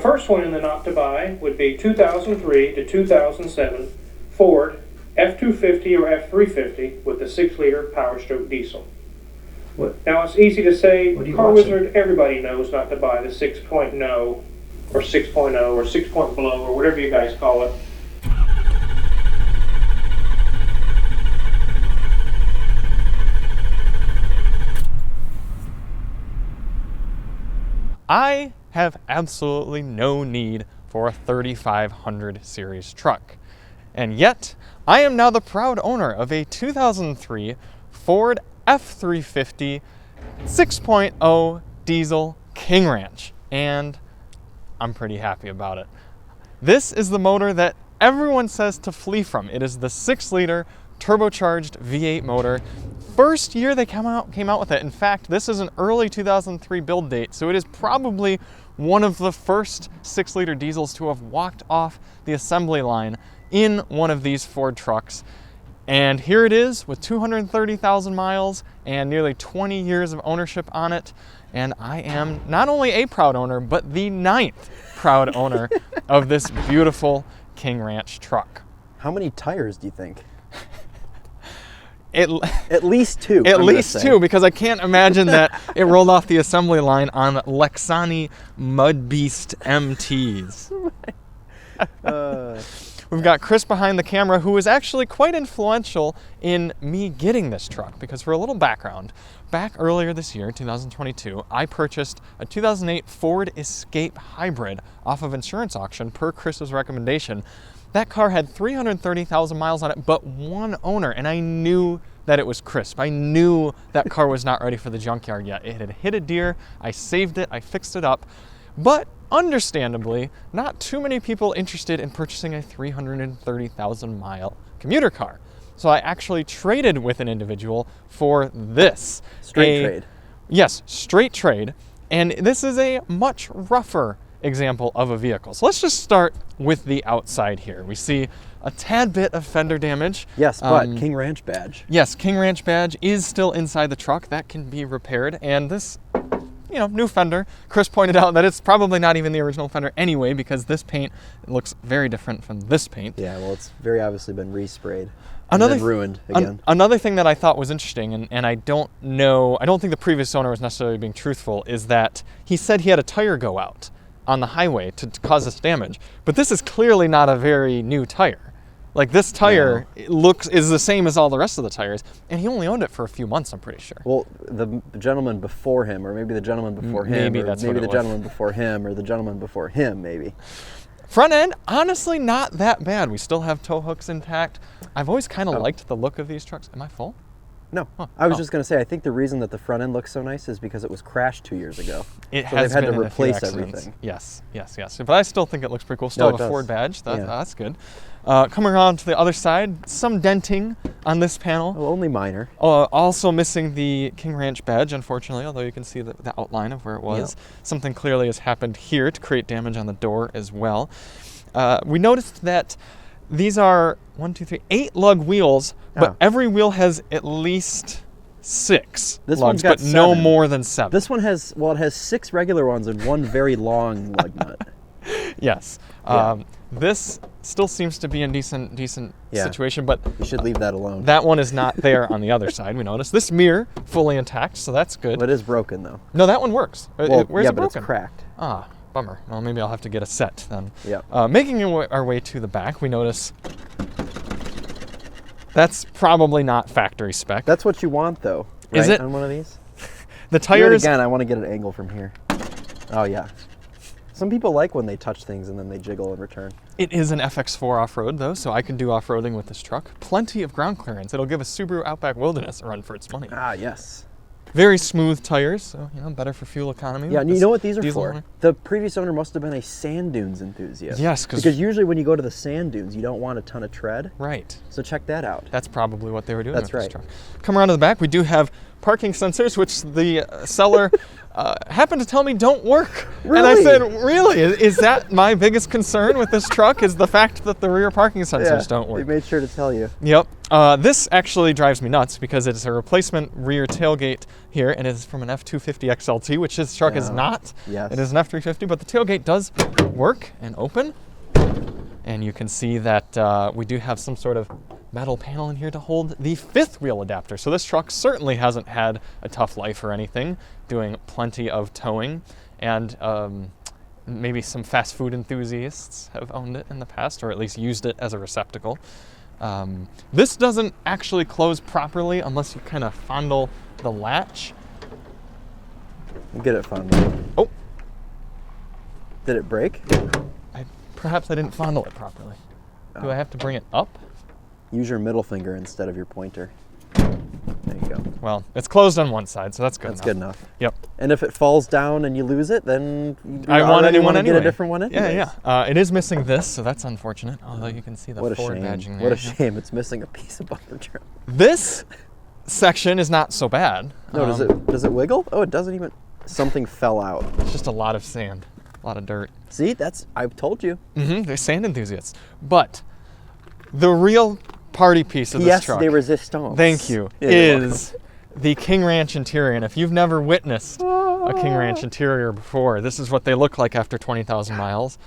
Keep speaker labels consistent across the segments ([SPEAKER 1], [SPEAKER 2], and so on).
[SPEAKER 1] first one in the not to buy would be 2003 to 2007 Ford F350 or F350 with the 6-liter Powerstroke diesel. Now it's easy to say, Car Wizard, everybody knows not to buy the 6.0 or 6.0 or 6 point below or whatever you guys call it.
[SPEAKER 2] I have absolutely no need for a 3500 series truck. And yet, I am now the proud owner of a 2003 Ford F350 6.0 diesel King Ranch, and I'm pretty happy about it. This is the motor that everyone says to flee from. It is the 6-liter turbocharged V8 motor. First year they came out with it. In fact, this is an early 2003 build date, so it is probably one of the first 6-liter diesels to have walked off the assembly line in one of these Ford trucks. And here it is with 230,000 miles and nearly 20 years of ownership on it. And I am not only a proud owner, but the 9th proud owner of this beautiful King Ranch truck.
[SPEAKER 3] How many tires do you think?
[SPEAKER 2] At
[SPEAKER 3] least 2.
[SPEAKER 2] At least 2, because I can't imagine that it rolled off the assembly line on Lexani Mud Beast MTs. We've got Chris behind the camera, who was actually quite influential in me getting this truck, because for a little background, back earlier this year, 2022, I purchased a 2008 Ford Escape Hybrid off of insurance auction per Chris's recommendation. That car had 330,000 miles on it, but one owner, and I knew that it was crisp. I knew that car was not ready for the junkyard yet. It had hit a deer, I saved it, I fixed it up, but understandably, not too many people interested in purchasing a 330,000 mile commuter car. So I actually traded with an individual for this.
[SPEAKER 3] Straight trade.
[SPEAKER 2] Yes, straight trade. And this is a much rougher example of a vehicle. So let's just start with the outside here. We see a tad bit of fender damage.
[SPEAKER 3] Yes, but King Ranch badge.
[SPEAKER 2] Yes, King Ranch badge is still inside the truck. That can be repaired. And this, new fender. Chris pointed out that it's probably not even the original fender anyway, because this paint looks very different from this paint.
[SPEAKER 3] Yeah, well, it's very obviously been resprayed. And then ruined again.
[SPEAKER 2] Another thing that I thought was interesting, and I don't think the previous owner was necessarily being truthful, is that he said he had a tire go out on the highway to cause this damage. But this is clearly not a very new tire. Like, this tire is the same as all the rest of the tires, and he only owned it for a few months, I'm pretty sure.
[SPEAKER 3] Well, the gentleman before him, or maybe the gentleman before him, or maybe the gentleman before him, or the gentleman before him, maybe.
[SPEAKER 2] Front end, honestly, not that bad. We still have tow hooks intact. I've always kind of liked the look of these trucks. Am I full?
[SPEAKER 3] No. I was just going to say, I think the reason that the front end looks so nice is because it was crashed 2 years ago.
[SPEAKER 2] It
[SPEAKER 3] so
[SPEAKER 2] has
[SPEAKER 3] they've had
[SPEAKER 2] been
[SPEAKER 3] to replace everything.
[SPEAKER 2] Yes. But I still think it looks pretty cool. Still have a Ford badge. That's good. Coming around to the other side, some denting on this panel.
[SPEAKER 3] Well, only minor.
[SPEAKER 2] Also missing the King Ranch badge, unfortunately, although you can see the outline of where it was. Yep. Something clearly has happened here to create damage on the door as well. We noticed that these are 8 lug wheels, but every wheel has at least 6 lugs, but 7. No more than 7.
[SPEAKER 3] This one has, it has 6 regular ones and 1 very long lug nut.
[SPEAKER 2] Yes. This still seems to be in decent situation, but
[SPEAKER 3] you should leave that alone.
[SPEAKER 2] That one is not there on the other side, we noticed. This mirror, fully intact, so that's good.
[SPEAKER 3] Well, it is broken, though.
[SPEAKER 2] No, that one works.
[SPEAKER 3] Well,
[SPEAKER 2] where's it broken?
[SPEAKER 3] But it's cracked.
[SPEAKER 2] Ah, bummer. Well, maybe I'll have to get a set then.
[SPEAKER 3] Yeah.
[SPEAKER 2] Making our way to the back, we notice that's probably not factory spec.
[SPEAKER 3] That's what you want, though, right?
[SPEAKER 2] Is it?
[SPEAKER 3] On one of these?
[SPEAKER 2] The tires...
[SPEAKER 3] Again, I want to get an angle from here. Oh, yeah. Some people like when they touch things and then they jiggle in return.
[SPEAKER 2] It is an FX4 off-road, though, so I can do off-roading with this truck. Plenty of ground clearance. It'll give a Subaru Outback Wilderness a run for its money.
[SPEAKER 3] Ah, yes.
[SPEAKER 2] Very smooth tires, so better for fuel economy.
[SPEAKER 3] Yeah, and you know what these are for? The previous owner must have been a sand dunes enthusiast.
[SPEAKER 2] Yes,
[SPEAKER 3] because usually when you go to the sand dunes, you don't want a ton of tread.
[SPEAKER 2] Right.
[SPEAKER 3] So check that out.
[SPEAKER 2] That's probably what they were doing.
[SPEAKER 3] That's
[SPEAKER 2] with
[SPEAKER 3] right.
[SPEAKER 2] This truck. Come around to the back. We do have parking sensors, which the seller happened to tell me don't work.
[SPEAKER 3] Really?
[SPEAKER 2] And I said, really? Is that my biggest concern with this truck? Is the fact that the rear parking sensors don't work?
[SPEAKER 3] They made sure to tell you.
[SPEAKER 2] Yep. This actually drives me nuts because it's a replacement rear tailgate here, and it is from an F-250 XLT, which this truck is not.
[SPEAKER 3] Yes.
[SPEAKER 2] It is an F-350, but the tailgate does work and open. And you can see that we do have some sort of metal panel in here to hold the fifth wheel adapter. So this truck certainly hasn't had a tough life or anything, doing plenty of towing. And maybe some fast food enthusiasts have owned it in the past, or at least used it as a receptacle. This doesn't actually close properly unless you kind of fondle the latch.
[SPEAKER 3] Get it fondled.
[SPEAKER 2] Oh!
[SPEAKER 3] Did it break?
[SPEAKER 2] Perhaps I didn't fondle it properly. Do I have to bring it up?
[SPEAKER 3] Use your middle finger instead of your pointer. There you go.
[SPEAKER 2] Well, it's closed on one side, so that's good enough.
[SPEAKER 3] That's good enough.
[SPEAKER 2] Yep.
[SPEAKER 3] And if it falls down and you lose it, then
[SPEAKER 2] I want
[SPEAKER 3] to
[SPEAKER 2] anyway.
[SPEAKER 3] get a different one anyways.
[SPEAKER 2] Yeah. It is missing this, so that's unfortunate. Although you can see the Ford badging there.
[SPEAKER 3] What a shame. It's missing a piece of bumper trim.
[SPEAKER 2] This section is not so bad.
[SPEAKER 3] No, does it wiggle? Oh, it doesn't even. Something fell out.
[SPEAKER 2] It's just a lot of sand, a lot of dirt.
[SPEAKER 3] See, I've told you.
[SPEAKER 2] They're sand enthusiasts. But the real party piece of this truck,
[SPEAKER 3] de resistance.
[SPEAKER 2] thank you, is the King Ranch interior. And if you've never witnessed a King Ranch interior before, this is what they look like after 20,000 miles.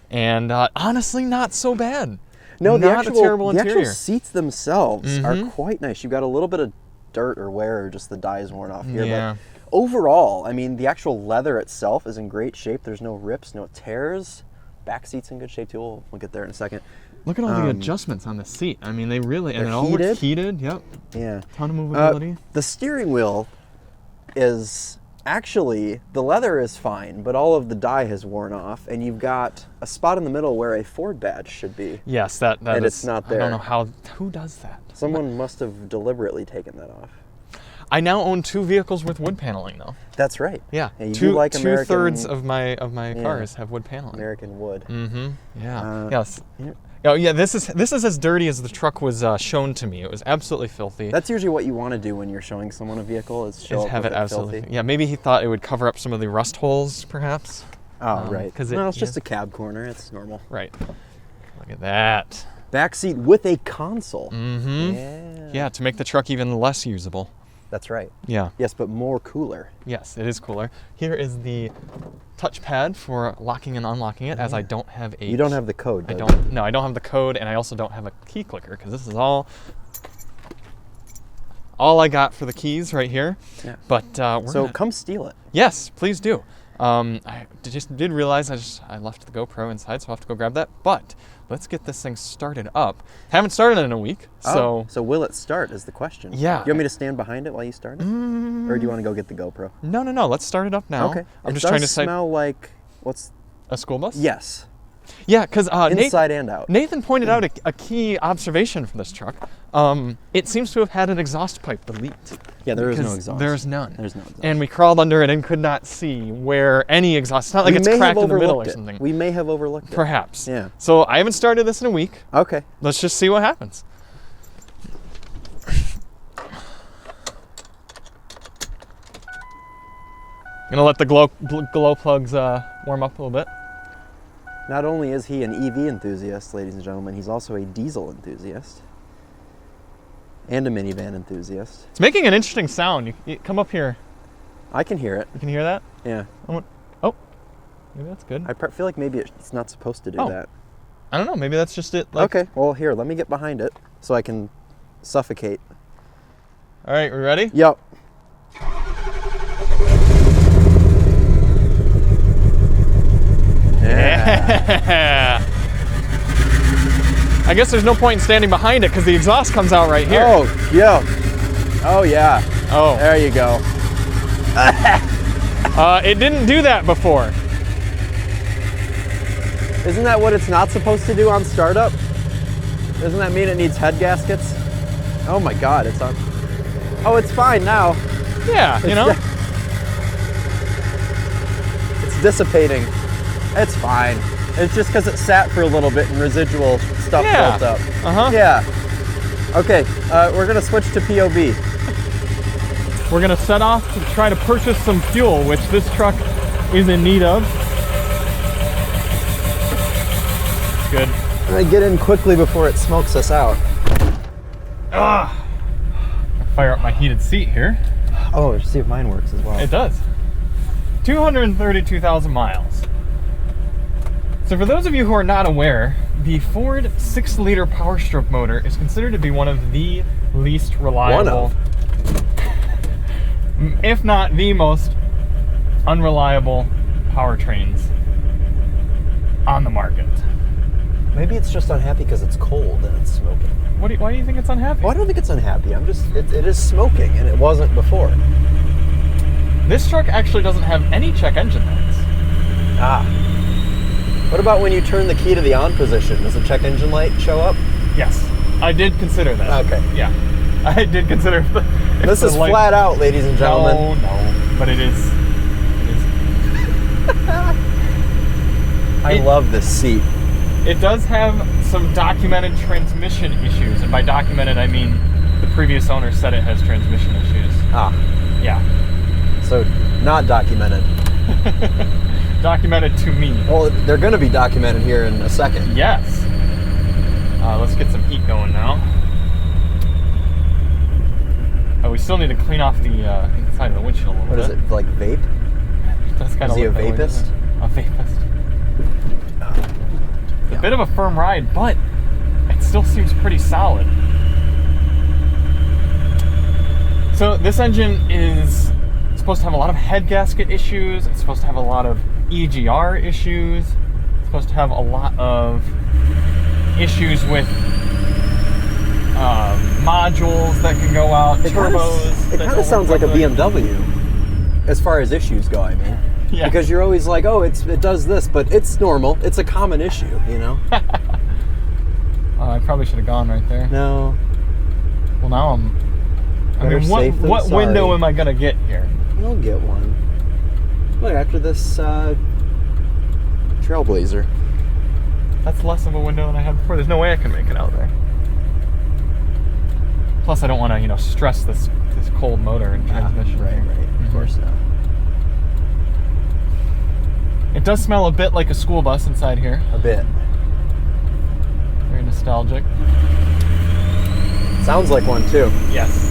[SPEAKER 2] And honestly, not so bad.
[SPEAKER 3] No,
[SPEAKER 2] not a terrible interior.
[SPEAKER 3] The actual seats themselves are quite nice. You've got a little bit of dirt or wear, or just the dye's worn off here.
[SPEAKER 2] Yeah.
[SPEAKER 3] But overall, I mean, the actual leather itself is in great shape. There's no rips, no tears. Back seat's in good shape too. We'll get there in a second.
[SPEAKER 2] Look at all the adjustments on the seat. I mean, they really, and it all
[SPEAKER 3] heated.
[SPEAKER 2] looks heated. Yep.
[SPEAKER 3] Yeah.
[SPEAKER 2] Ton of movability.
[SPEAKER 3] The steering wheel is actually, the leather is fine, but all of the dye has worn off, and you've got a spot in the middle where a Ford badge should be.
[SPEAKER 2] Yes, that
[SPEAKER 3] and
[SPEAKER 2] is,
[SPEAKER 3] it's not there.
[SPEAKER 2] I don't know who does that?
[SPEAKER 3] Someone must have deliberately taken that off.
[SPEAKER 2] I now own 2 vehicles with wood paneling, though.
[SPEAKER 3] That's right.
[SPEAKER 2] Yeah,
[SPEAKER 3] you do like American,
[SPEAKER 2] 2/3 of my cars have wood paneling.
[SPEAKER 3] American wood.
[SPEAKER 2] Yeah. Yes. Yeah. Oh yeah. This is as dirty as the truck was shown to me. It was absolutely filthy.
[SPEAKER 3] That's usually what you want to do when you're showing someone a vehicle, is have it
[SPEAKER 2] absolutely.
[SPEAKER 3] filthy.
[SPEAKER 2] Yeah. Maybe he thought it would cover up some of the rust holes, perhaps.
[SPEAKER 3] Oh right. Because it's just a cab corner. It's normal.
[SPEAKER 2] Right. Look at that.
[SPEAKER 3] Back seat with a console.
[SPEAKER 2] Yeah. To make the truck even less usable.
[SPEAKER 3] That's right.
[SPEAKER 2] Yeah.
[SPEAKER 3] Yes, but more cooler.
[SPEAKER 2] Yes, it is cooler. Here is the touchpad for locking and unlocking it, as I don't have a...
[SPEAKER 3] You don't have the code,
[SPEAKER 2] No, I don't have the code, and I also don't have a key clicker, because this is all I got for the keys right here. Yeah. But
[SPEAKER 3] come steal it.
[SPEAKER 2] Yes, please do. I just did realize I left the GoPro inside, so I'll have to go grab that. But let's get this thing started up. Haven't started it in a week, so...
[SPEAKER 3] So will it start is the question.
[SPEAKER 2] Yeah.
[SPEAKER 3] Do you want me to stand behind it while you start it? Or do you want to go get the GoPro?
[SPEAKER 2] No. Let's start it up now.
[SPEAKER 3] Okay.
[SPEAKER 2] I'm just trying to
[SPEAKER 3] smell like... What's...
[SPEAKER 2] A school bus?
[SPEAKER 3] Yes.
[SPEAKER 2] Yeah, because
[SPEAKER 3] inside and out.
[SPEAKER 2] Nathan pointed out a key observation for this truck. It seems to have had an exhaust pipe delete.
[SPEAKER 3] Yeah, there is no exhaust.
[SPEAKER 2] There's none.
[SPEAKER 3] There's no exhaust.
[SPEAKER 2] And we crawled under it and could not see where any exhaust. It's not like it's cracked in the middle or something.
[SPEAKER 3] We may have overlooked it.
[SPEAKER 2] Perhaps.
[SPEAKER 3] Yeah.
[SPEAKER 2] So I haven't started this in a week.
[SPEAKER 3] Okay.
[SPEAKER 2] Let's just see what happens. Gonna let the glow plugs warm up a little bit.
[SPEAKER 3] Not only is he an EV enthusiast, ladies and gentlemen, he's also a diesel enthusiast. And a minivan enthusiast.
[SPEAKER 2] It's making an interesting sound. You come up here.
[SPEAKER 3] I can hear it.
[SPEAKER 2] You can hear that?
[SPEAKER 3] Yeah.
[SPEAKER 2] Oh, maybe that's good.
[SPEAKER 3] I feel like maybe it's not supposed to do that.
[SPEAKER 2] I don't know. Maybe that's just it.
[SPEAKER 3] Okay. Well, here, let me get behind it so I can suffocate.
[SPEAKER 2] All right, we ready?
[SPEAKER 3] Yep.
[SPEAKER 2] Yeah. I guess there's no point in standing behind it because the exhaust comes out right here.
[SPEAKER 3] Oh, yeah. Oh, yeah.
[SPEAKER 2] Oh.
[SPEAKER 3] There you go.
[SPEAKER 2] It didn't do that before.
[SPEAKER 3] Isn't that what it's not supposed to do on startup? Doesn't that mean it needs head gaskets? Oh my God, it's on. Oh, it's fine now.
[SPEAKER 2] Yeah,
[SPEAKER 3] it's dissipating. It's fine. It's just because it sat for a little bit and residual stuff built up. Yeah. Okay, we're gonna switch to POV.
[SPEAKER 2] We're gonna set off to try to purchase some fuel, which this truck is in need of. Good.
[SPEAKER 3] I'm gonna get in quickly before it smokes us out.
[SPEAKER 2] Fire up my heated seat here.
[SPEAKER 3] Oh, see if mine works as well.
[SPEAKER 2] It does. 232,000 miles. So for those of you who are not aware, the Ford 6-liter Powerstroke motor is considered to be one of the least reliable, if not the most unreliable powertrains on the market.
[SPEAKER 3] Maybe it's just unhappy because it's cold and it's smoking.
[SPEAKER 2] Why do you think it's unhappy?
[SPEAKER 3] Well, I don't think it's unhappy. It is smoking, and it wasn't before.
[SPEAKER 2] This truck actually doesn't have any check engine lights.
[SPEAKER 3] Ah. What about when you turn the key to the on position? Does the check engine light show up?
[SPEAKER 2] Yes, I did consider that.
[SPEAKER 3] Okay.
[SPEAKER 2] Yeah, I did consider.
[SPEAKER 3] This is flat out, ladies and gentlemen.
[SPEAKER 2] No, but it is.
[SPEAKER 3] I love this seat.
[SPEAKER 2] It does have some documented transmission issues, and by documented I mean the previous owner said it has transmission issues.
[SPEAKER 3] Ah.
[SPEAKER 2] Yeah.
[SPEAKER 3] So, not documented.
[SPEAKER 2] Documented to me.
[SPEAKER 3] Well, they're going to be documented here in a second.
[SPEAKER 2] Yes. Let's get some heat going now. Oh, we still need to clean off the inside of the windshield a little bit.
[SPEAKER 3] What is it, like vape?
[SPEAKER 2] That's kind
[SPEAKER 3] is he a vapist?
[SPEAKER 2] A vapist. A bit of a firm ride, but it still seems pretty solid. So this engine is supposed to have a lot of head gasket issues. It's supposed to have a lot of EGR issues. It's supposed to have a lot of issues with modules that can go out, turbos.
[SPEAKER 3] It kind of sounds like a BMW as far as issues go, I mean.
[SPEAKER 2] Yeah.
[SPEAKER 3] Because you're always like, oh, it does this, but it's normal. It's a common issue, you know?
[SPEAKER 2] I probably should have gone right there.
[SPEAKER 3] No.
[SPEAKER 2] Well, now what window am I going to get here?
[SPEAKER 3] You'll get one. Look, after this Trailblazer.
[SPEAKER 2] That's less of a window than I had before. There's no way I can make it out there. Plus, I don't want to, stress this cold motor and transmission.
[SPEAKER 3] Right. Of course not.
[SPEAKER 2] It does smell a bit like a school bus inside here.
[SPEAKER 3] A bit.
[SPEAKER 2] Very nostalgic.
[SPEAKER 3] Sounds like one too.
[SPEAKER 2] Yes.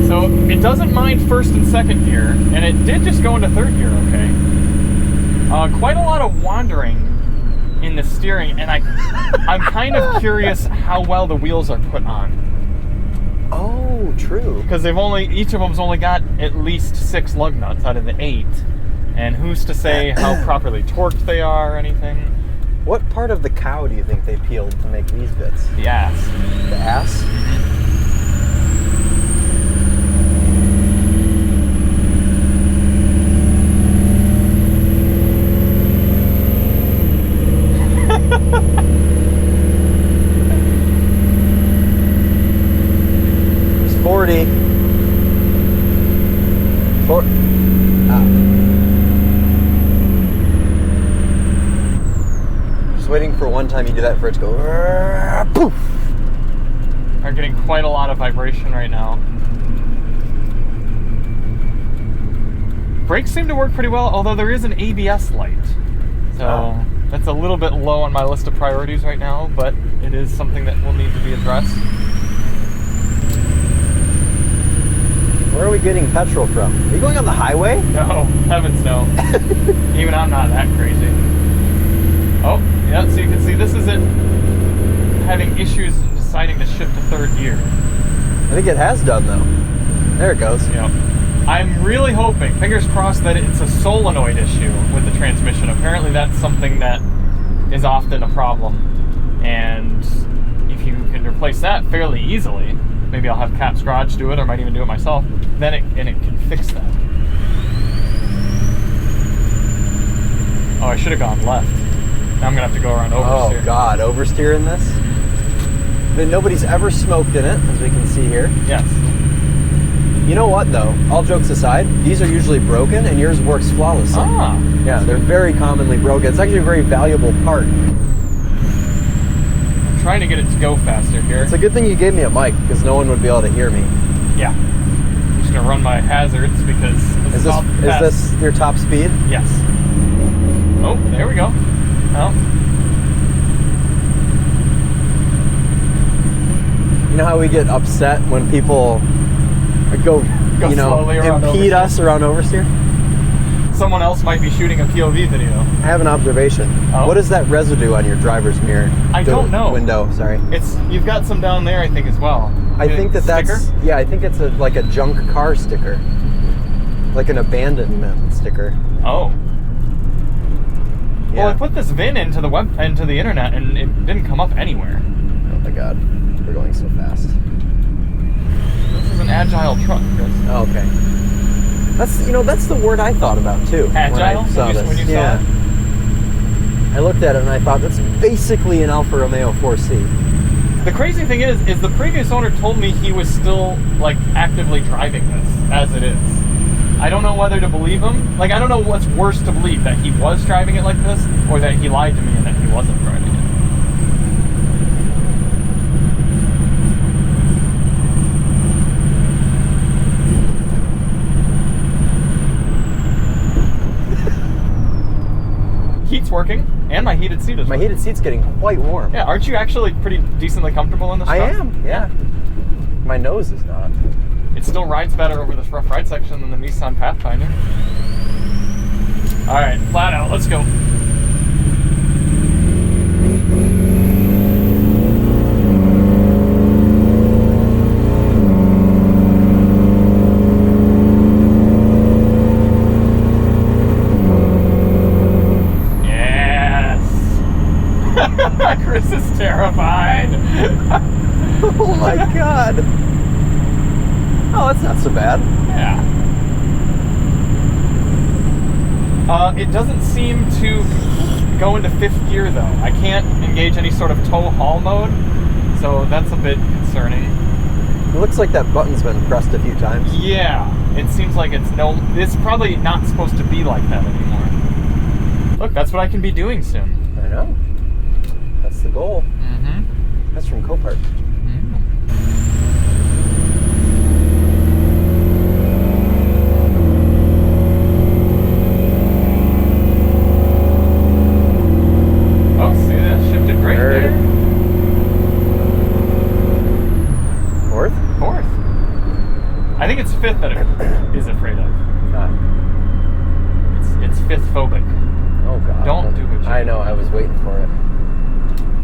[SPEAKER 2] So it doesn't mind first and second gear, and it did just go into third gear, okay? Quite a lot of wandering in the steering, and I'm kind of curious how well the wheels are put on.
[SPEAKER 3] Oh, true.
[SPEAKER 2] Because each of them's only got at least 6 lug nuts out of the 8. And who's to say how properly torqued they are or anything?
[SPEAKER 3] What part of the cow do you think they peeled to make these bits?
[SPEAKER 2] The ass.
[SPEAKER 3] The ass? There's 40. Just waiting for one time you do that for it to go poof.
[SPEAKER 2] Are getting quite a lot of vibration right now. Brakes seem to work pretty well, although there is an ABS light. So that's a little bit low on my list of priorities right now, but it is something that will need to be addressed.
[SPEAKER 3] Where are we getting petrol from? Are you going on the highway?
[SPEAKER 2] No, heavens no. Even I'm not that crazy. Oh, yeah, so you can see this is it having issues deciding to shift to third gear.
[SPEAKER 3] I think it has done though. There it goes.
[SPEAKER 2] Yep. I'm really hoping, fingers crossed, that it's a solenoid issue with the transmission. Apparently that's something that is often a problem. And if you can replace that fairly easily, maybe I'll have Cap's Garage do it, or might even do it myself, then it can fix that. Oh, I should have gone left. Now I'm going to have to go around oversteer.
[SPEAKER 3] Oh God, oversteer in this? Then nobody's ever smoked in it, as we can see here.
[SPEAKER 2] Yes.
[SPEAKER 3] You know what though, all jokes aside, these are usually broken and yours works flawlessly.
[SPEAKER 2] Ah.
[SPEAKER 3] Yeah, they're very commonly broken. It's actually a very valuable part.
[SPEAKER 2] I'm trying to get it to go faster here.
[SPEAKER 3] It's a good thing you gave me a mic, because no one would be able to hear me.
[SPEAKER 2] Yeah. I'm just going to run my hazards because
[SPEAKER 3] Is this your top speed?
[SPEAKER 2] Yes. Oh, there we go. Oh.
[SPEAKER 3] You know how we get upset when people go
[SPEAKER 2] Go slowly around
[SPEAKER 3] impede
[SPEAKER 2] oversteer.
[SPEAKER 3] us around oversteer?
[SPEAKER 2] Someone else might be shooting a POV video.
[SPEAKER 3] I have an observation.
[SPEAKER 2] Oh.
[SPEAKER 3] What is that residue on your driver's mirror?
[SPEAKER 2] I don't know.
[SPEAKER 3] Window, sorry.
[SPEAKER 2] You've got some down there, I think, as well.
[SPEAKER 3] I think that's,
[SPEAKER 2] sticker?
[SPEAKER 3] yeah, I think it's like a junk car sticker. Like an abandonment sticker.
[SPEAKER 2] Oh.
[SPEAKER 3] Yeah.
[SPEAKER 2] Well, I put this VIN into the internet, and it didn't come up anywhere.
[SPEAKER 3] Oh my god, we're going so fast.
[SPEAKER 2] This is an agile truck, Chris.
[SPEAKER 3] Oh, okay. That's the word I thought about too.
[SPEAKER 2] Agile? When you saw it?
[SPEAKER 3] I looked at it and I thought that's basically an Alfa Romeo 4C.
[SPEAKER 2] The crazy thing is the previous owner told me he was still like actively driving this as it is. I don't know whether to believe him. Like, I don't know what's worse to believe, that he was driving it like this, or that he lied to me and that he wasn't driving it. Heat's working, and my heated seat is
[SPEAKER 3] My
[SPEAKER 2] working.
[SPEAKER 3] heated seat's getting quite warm.
[SPEAKER 2] Yeah, aren't you actually pretty decently comfortable in this
[SPEAKER 3] I
[SPEAKER 2] truck?
[SPEAKER 3] am, yeah. My nose is not.
[SPEAKER 2] It still rides better over this rough ride section than the Nissan Pathfinder. All right, flat out, let's go. Chris is terrified.
[SPEAKER 3] Oh my god. Oh, that's not so bad.
[SPEAKER 2] Yeah. It doesn't seem to go into fifth gear though. I can't engage any sort of tow haul mode, so that's a bit concerning.
[SPEAKER 3] It looks like that button's been pressed a few times.
[SPEAKER 2] Yeah, it seems like it's probably not supposed to be like that anymore. Look, that's what I can be doing soon.
[SPEAKER 3] I know. That's the goal.
[SPEAKER 2] Mm-hmm.
[SPEAKER 3] That's from Copart.
[SPEAKER 2] Oh, see, that shifted great there.
[SPEAKER 3] Fourth?
[SPEAKER 2] Fourth. I think it's fifth that it is afraid of. It's fifth phobic.
[SPEAKER 3] Oh god.
[SPEAKER 2] Don't do what you
[SPEAKER 3] I know, I was waiting for it.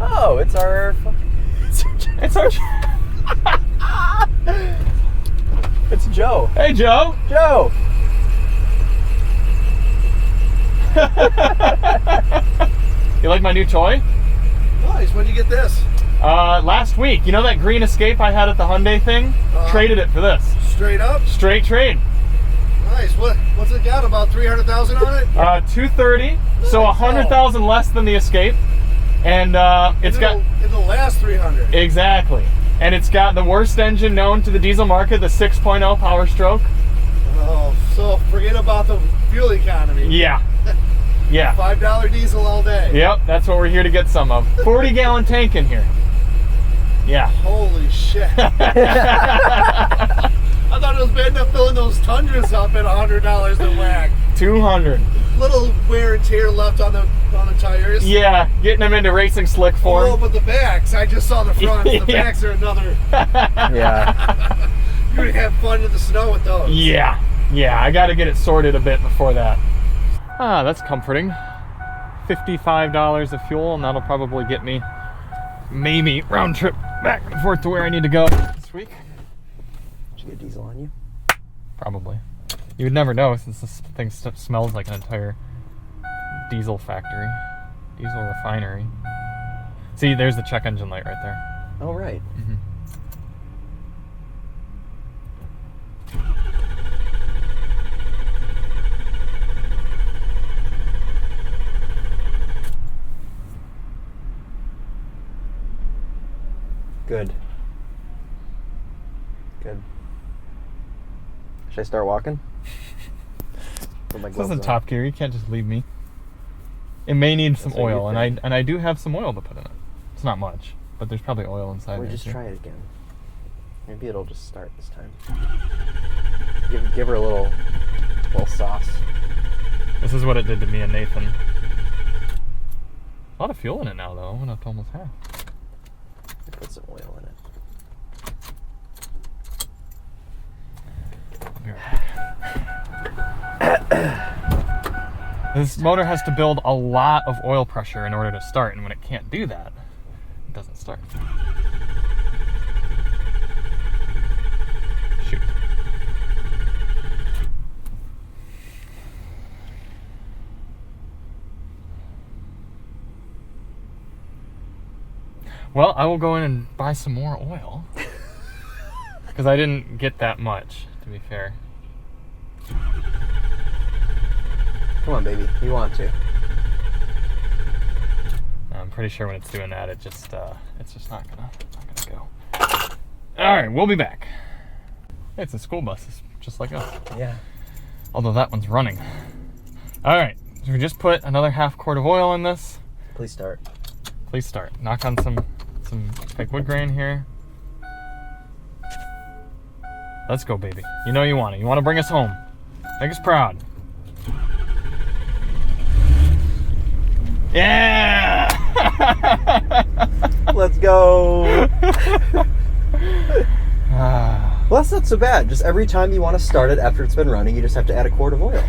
[SPEAKER 3] Oh, it's our...
[SPEAKER 2] It's our...
[SPEAKER 3] It's Joe.
[SPEAKER 2] Hey, Joe.
[SPEAKER 3] Joe!
[SPEAKER 2] You like my new toy?
[SPEAKER 4] Nice. When'd you get this?
[SPEAKER 2] Last week. You know that green Escape I had at the Hyundai thing? Traded it for this.
[SPEAKER 4] Straight up?
[SPEAKER 2] Straight trade.
[SPEAKER 4] Nice. What's it got? About 300,000 on it?
[SPEAKER 2] 230. So 100,000 less than the Escape. And
[SPEAKER 4] it'll last 300.
[SPEAKER 2] Exactly. And it's got the worst engine known to the diesel market, the 6.0 Powerstroke.
[SPEAKER 4] Oh, so forget about the fuel economy.
[SPEAKER 2] Yeah. Yeah.
[SPEAKER 4] $5 diesel all day.
[SPEAKER 2] Yep, that's what we're here to get some of. 40-gallon tank in here. Yeah.
[SPEAKER 4] Holy shit. I thought it was bad enough filling those Tundras up at $100 a whack.
[SPEAKER 2] 200.
[SPEAKER 4] Little wear and tear left on the tires.
[SPEAKER 2] Yeah, getting them into racing slick form.
[SPEAKER 4] Oh, but the backs, I just saw the fronts. The backs are another.
[SPEAKER 3] Yeah.
[SPEAKER 4] You're going to have fun in the snow with those.
[SPEAKER 2] Yeah. Yeah, I got to get it sorted a bit before that. Ah, that's comforting. $55 of fuel, and that'll probably get me maybe round trip back and forth to where I need to go this week.
[SPEAKER 3] Did you get diesel on you?
[SPEAKER 2] Probably. You would never know since this thing smells like an entire diesel factory, diesel refinery. See, there's the check engine light right there.
[SPEAKER 3] Oh, right.
[SPEAKER 2] Mm-hmm.
[SPEAKER 3] Good. Good. Should I start walking? Put my
[SPEAKER 2] This
[SPEAKER 3] gloves
[SPEAKER 2] isn't
[SPEAKER 3] on.
[SPEAKER 2] top gear. You can't just leave me. It may need some
[SPEAKER 3] That's what you
[SPEAKER 2] oil,
[SPEAKER 3] think.
[SPEAKER 2] and I do have some oil to put in it. It's not much, but there's probably oil inside
[SPEAKER 3] Or
[SPEAKER 2] there.
[SPEAKER 3] just
[SPEAKER 2] too.
[SPEAKER 3] try it again. Maybe it'll just start this time. Give her a little sauce.
[SPEAKER 2] This is what it did to me and Nathan. A lot of fuel in it now, though. Went up to almost half.
[SPEAKER 3] Put some oil in it.
[SPEAKER 2] be right back. This motor has to build a lot of oil pressure in order to start, and when it can't do that, it doesn't start. Shoot. Well, I will go in and buy some more oil. Because I didn't get that much, to be fair.
[SPEAKER 3] Come on, baby. You want to.
[SPEAKER 2] I'm pretty sure when it's doing that, it's just not gonna go. All right, we'll be back. Hey, it's a school bus, it's just like us.
[SPEAKER 3] Yeah.
[SPEAKER 2] Although that one's running. All right, so we just put another half quart of oil in this.
[SPEAKER 3] Please start.
[SPEAKER 2] Please start. Knock on some fake wood grain here. Let's go, baby. You know you want it. You want to bring us home. Make us proud. Yeah!
[SPEAKER 3] Let's go. Well, that's not so bad. Just every time you want to start it after it's been running, you just have to add a quart of oil.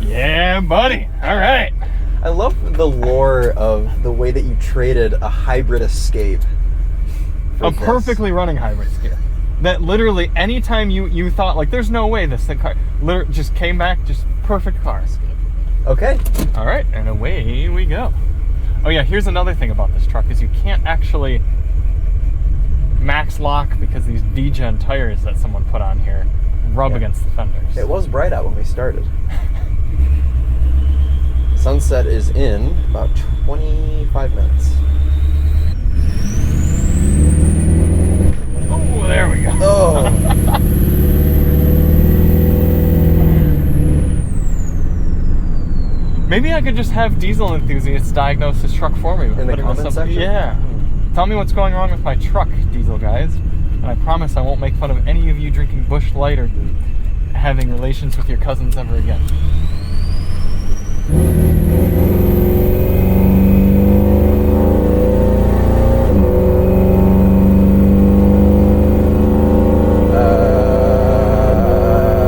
[SPEAKER 2] Yeah, buddy. All right.
[SPEAKER 3] I love the lore of the way that you traded a hybrid Escape.
[SPEAKER 2] A perfectly running hybrid Escape. That literally, anytime you thought, like, there's no way this thing car, literally just came back, just perfect car.
[SPEAKER 3] Okay.
[SPEAKER 2] All right, and away we go. Oh yeah, here's another thing about this truck is you can't actually max lock because these degen tires that someone put on here rub against the fenders.
[SPEAKER 3] It was bright out when we started. Sunset is in about 25 minutes.
[SPEAKER 2] Oh, there we go.
[SPEAKER 3] Oh.
[SPEAKER 2] Maybe I could just have diesel enthusiasts diagnose this truck for me.
[SPEAKER 3] In the comment section?
[SPEAKER 2] Yeah. Tell me what's going wrong with my truck, diesel guys. And I promise I won't make fun of any of you drinking Busch Light or having relations with your cousins ever again.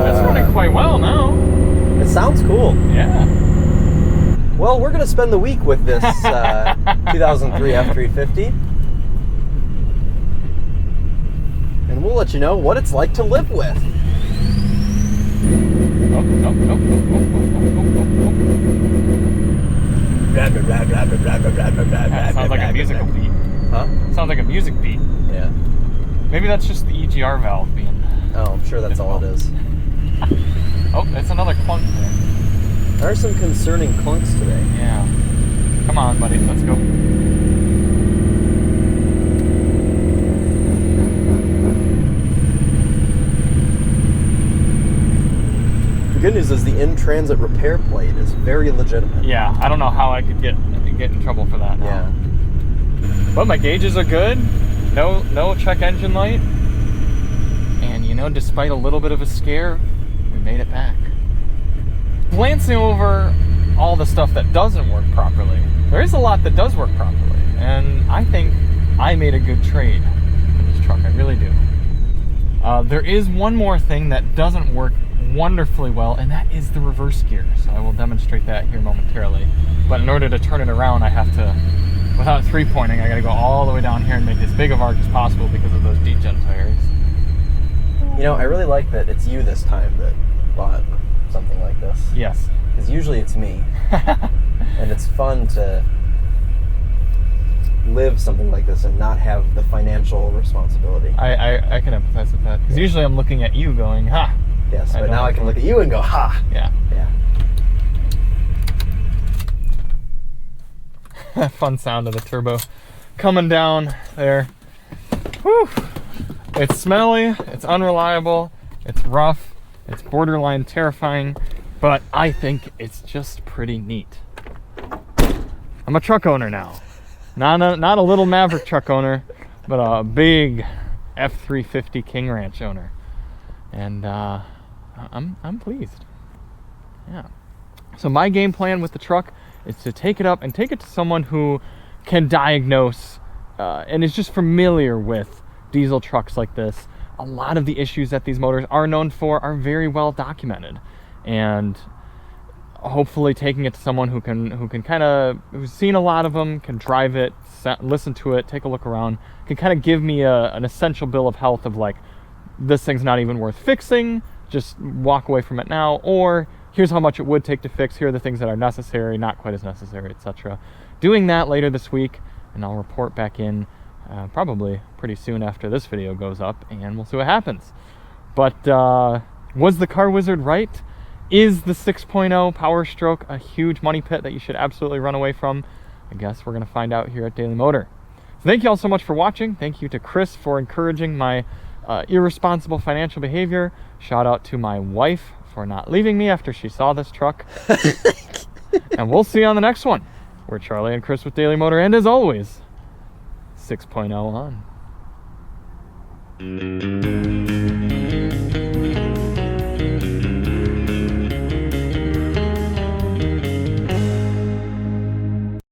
[SPEAKER 2] That's running quite well now.
[SPEAKER 3] It sounds cool.
[SPEAKER 2] Yeah.
[SPEAKER 3] Well, we're going to spend the week with this 2003 F350. And we'll let you know what it's like to live with.
[SPEAKER 2] That sounds like a musical beat.
[SPEAKER 3] Huh?
[SPEAKER 2] Sounds like a music beat.
[SPEAKER 3] Yeah.
[SPEAKER 2] Maybe that's just the EGR valve being...
[SPEAKER 3] Oh, I'm sure that's all it is.
[SPEAKER 2] Oh, that's another clunk there.
[SPEAKER 3] There are some concerning clunks today.
[SPEAKER 2] Yeah. Come on, buddy. Let's go.
[SPEAKER 3] The good news is the in-transit repair plate is very legitimate.
[SPEAKER 2] Yeah, I don't know how I could get in trouble for that now.
[SPEAKER 3] Yeah.
[SPEAKER 2] But my gauges are good. No check engine light. And you know, despite a little bit of a scare, we made it back. Glancing over all the stuff that doesn't work properly, there is a lot that does work properly. And I think I made a good trade for this truck. I really do. There is one more thing that doesn't work wonderfully well, and that is the reverse gear. So I will demonstrate that here momentarily. But in order to turn it around, I have to, without three-pointing, I gotta go all the way down here and make as big of arc as possible because of those degen tires.
[SPEAKER 3] You know, I really like that it's you this time that bought something like this.
[SPEAKER 2] Yes.
[SPEAKER 3] Because usually it's me. And it's fun to live something like this and not have the financial responsibility.
[SPEAKER 2] I can empathize with that. Because usually I'm looking at you going, ha!
[SPEAKER 3] Yes, but now I can look at you and go, ha!
[SPEAKER 2] Yeah.
[SPEAKER 3] Yeah.
[SPEAKER 2] That fun sound of the turbo coming down there. Whew! It's smelly, it's unreliable, it's rough, it's borderline terrifying, but I think it's just pretty neat. I'm a truck owner now. Not a little Maverick truck owner, but a big F350 King Ranch owner. And I'm pleased. Yeah. So my game plan with the truck is to take it up and take it to someone who can diagnose and is just familiar with diesel trucks like this, a lot of the issues that these motors are known for are very well documented. And hopefully taking it to someone who's seen a lot of them, can drive it, listen to it, take a look around, can kind of give me an essential bill of health of like, this thing's not even worth fixing, just walk away from it now, or here's how much it would take to fix, here are the things that are necessary, not quite as necessary, etc. Doing that later this week, and I'll report back in probably pretty soon after this video goes up, and we'll see what happens. But was the Car Wizard right? Is the 6.0 Powerstroke a huge money pit that you should absolutely run away from? I guess we're going to find out here at Daily Motor. So thank you all so much for watching. Thank you to Chris for encouraging my irresponsible financial behavior. Shout out to my wife for not leaving me after she saw this truck. And we'll see you on the next one. We're Charlie and Chris with Daily Motor, and as always, 6.0 on.